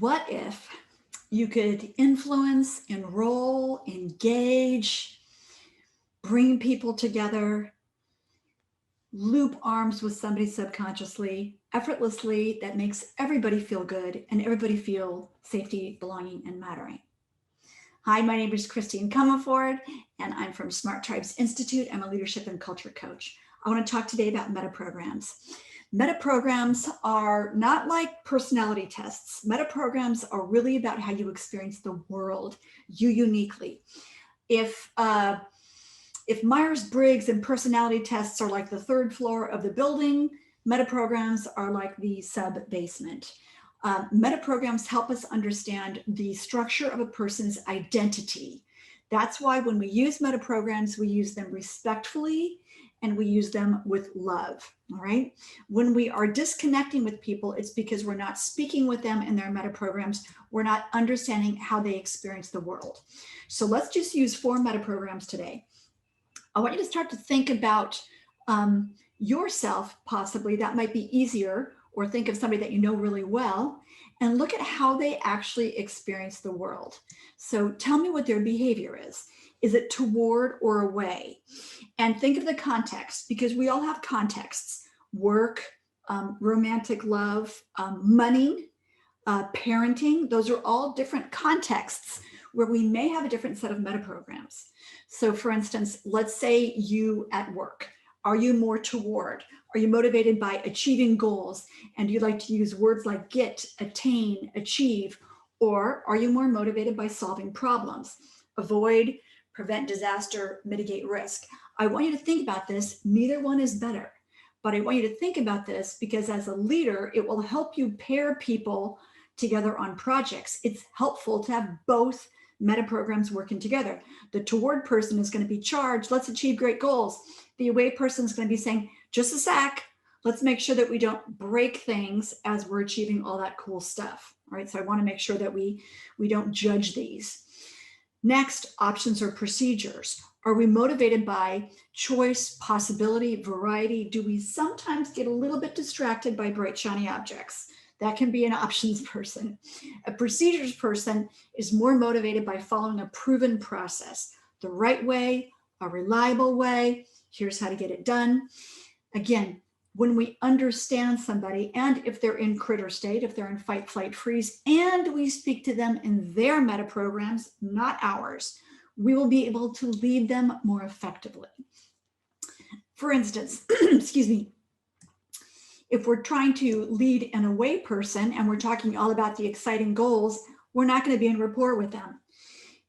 What if you could influence, enroll, engage, bring people together, loop arms with somebody subconsciously, effortlessly, that makes everybody feel good and everybody feel safety, belonging, and mattering? Hi, my name is Christine Comerford, and I'm from SmartTribe's Institute. I'm a leadership and culture coach. I want to talk today about meta programs. Meta programs are not like personality tests. Meta programs are really about how you experience the world, you uniquely. If Myers-Briggs and personality tests are like the third floor of the building, meta programs are like the sub-basement. Meta programs help us understand the structure of a person's identity. That's why when we use meta programs, we use them respectfully and we use them with love, all right? When we are disconnecting with people, it's because we're not speaking with them in their meta programs. We're not understanding how they experience the world. So let's just use 4 meta programs today. I want you to start to think about yourself, possibly. That might be easier, or think of somebody that you know really well and look at how they actually experience the world. So tell me what their behavior is. Is it toward or away? And think of the context, because we all have contexts: work, romantic love, money, parenting. Those are all different contexts where we may have a different set of meta programs. So for instance, let's say you at work. Are you more toward? Are you motivated by achieving goals? And do you like to use words like get, attain, achieve? Or are you more motivated by solving problems? Avoid, prevent disaster, mitigate risk. I want you to think about this. Neither one is better. But I want you to think about this because as a leader, it will help you pair people together on projects. It's helpful to have both meta programs working together. The toward person is going to be charged, let's achieve great goals. The away person is going to be saying, just a sec, let's make sure that we don't break things as we're achieving all that cool stuff. All right, so I want to make sure that we don't judge these. Next, options or procedures. Are we motivated by choice, possibility, variety? Do we sometimes get a little bit distracted by bright, shiny objects? That can be an options person. A procedures person is more motivated by following a proven process, the right way, a reliable way. Here's how to get it done. Again, when we understand somebody, and if they're in critter state, if they're in fight, flight, freeze, and we speak to them in their meta programs, not ours, we will be able to lead them more effectively. For instance, excuse me, if we're trying to lead an away person and we're talking all about the exciting goals, we're not going to be in rapport with them.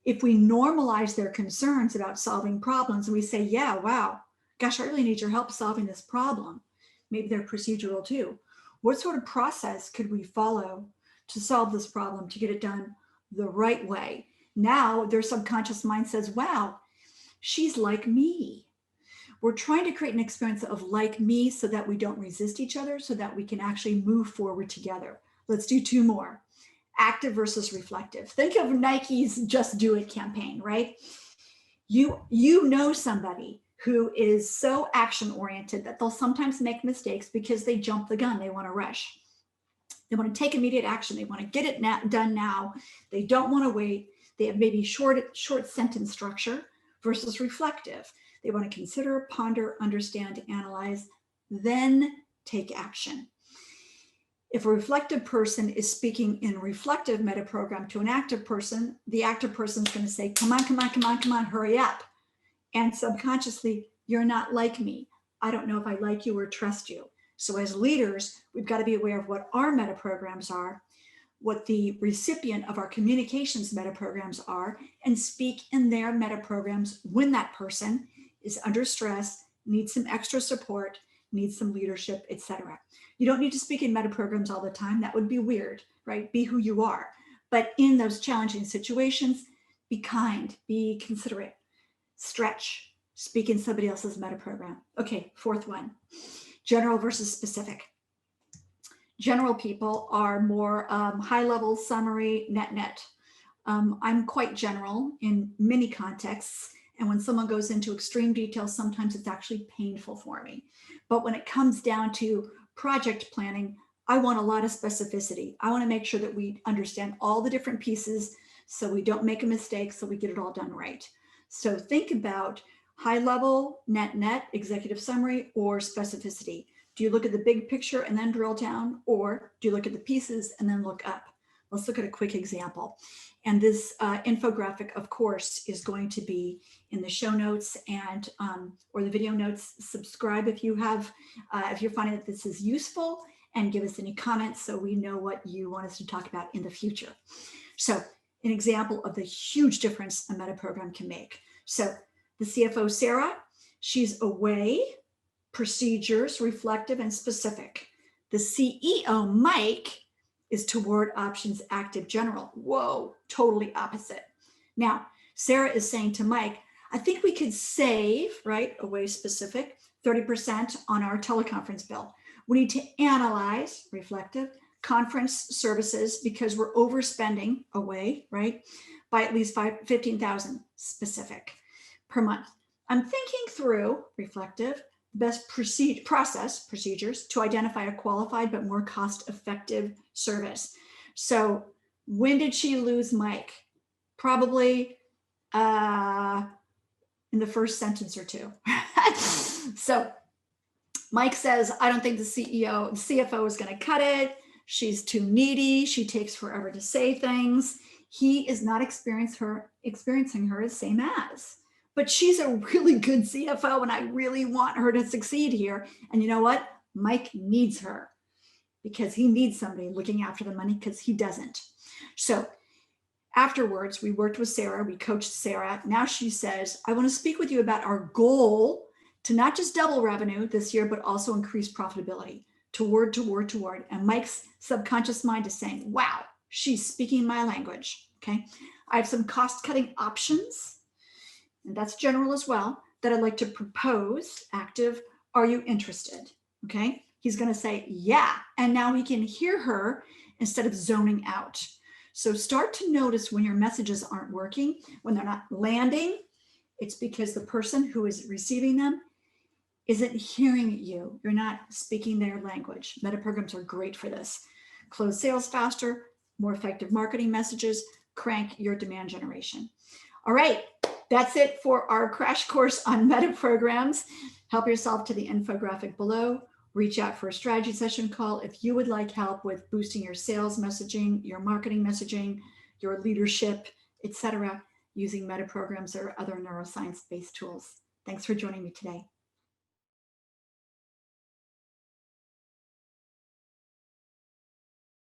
If we normalize their concerns about solving problems and we say, yeah, wow, gosh, I really need your help solving this problem. Maybe they're procedural too. What sort of process could we follow to solve this problem, to get it done the right way? Now their subconscious mind says, wow, she's like me. We're trying to create an experience of like me so that we don't resist each other, so that we can actually move forward together. Let's do 2 more. Active versus reflective. Think of Nike's Just Do It campaign, right? You know somebody who is so action-oriented that they'll sometimes make mistakes because they jump the gun. They want to rush. They want to take immediate action. They want to get it done now. They don't want to wait. They have maybe short sentence structure versus reflective. They want to consider, ponder, understand, analyze, then take action. If a reflective person is speaking in reflective meta program to an active person, the active person is going to say, come on, come on, come on, come on, hurry up. And subconsciously, you're not like me. I don't know if I like you or trust you. So as leaders, we've got to be aware of what our meta programs are, what the recipient of our communications meta programs are, and speak in their meta programs when that person is under stress, needs some extra support, needs some leadership, etc. You don't need to speak in meta programs all the time. That would be weird, right? Be who you are. But in those challenging situations, be kind, be considerate, stretch, speak in somebody else's meta program. Okay, 4th one, general versus specific. General people are more high level, summary, net. I'm quite general in many contexts. And when someone goes into extreme detail, sometimes it's actually painful for me. But when it comes down to project planning, I want a lot of specificity. I want to make sure that we understand all the different pieces so we don't make a mistake, so we get it all done right. So think about high level, net, executive summary, or specificity. Do you look at the big picture and then drill down, or do you look at the pieces and then look up? Let's look at a quick example. And this infographic, of course, is going to be in the show notes and or the video notes. Subscribe if you have, if you're finding that this is useful, and give us any comments so we know what you want us to talk about in the future. So an example of the huge difference a meta program can make. So the CFO, Sarah, she's away, procedures, reflective, and specific. The CEO, Mike, is toward options, active, general. Whoa, totally opposite. Now, Sarah is saying to Mike, I think we could save, right, away specific, 30% on our teleconference bill. We need to analyze, reflective, conference services because we're overspending away, right, by at least 15,000 specific per month. I'm thinking through, reflective, best procedures to identify a qualified but more cost-effective service. So when did she lose Mike? Probably in the first sentence or two. So Mike says, I don't think the CFO is going to cut it. She's too needy. She takes forever to say things. He is not experiencing her as same as. But she's a really good CFO, and I really want her to succeed here. And you know what? Mike needs her because he needs somebody looking after the money because he doesn't. So afterwards, we worked with Sarah. We coached Sarah. Now she says, I want to speak with you about our goal to not just double revenue this year, but also increase profitability toward. And Mike's subconscious mind is saying, wow, she's speaking my language. Okay. I have some cost-cutting options, and that's general as well, that I'd like to propose. Active, are you interested? Okay. He's going to say, yeah. And now he can hear her instead of zoning out. So start to notice when your messages aren't working, when they're not landing, it's because the person who is receiving them isn't hearing you. You're not speaking their language. Meta programs are great for this. Close sales faster, more effective marketing messages, crank your demand generation. All right, that's it for our crash course on meta programs. Help yourself to the infographic below. Reach out for a strategy session call if you would like help with boosting your sales messaging, your marketing messaging, your leadership, etc., using meta programs or other neuroscience-based tools. Thanks for joining me today.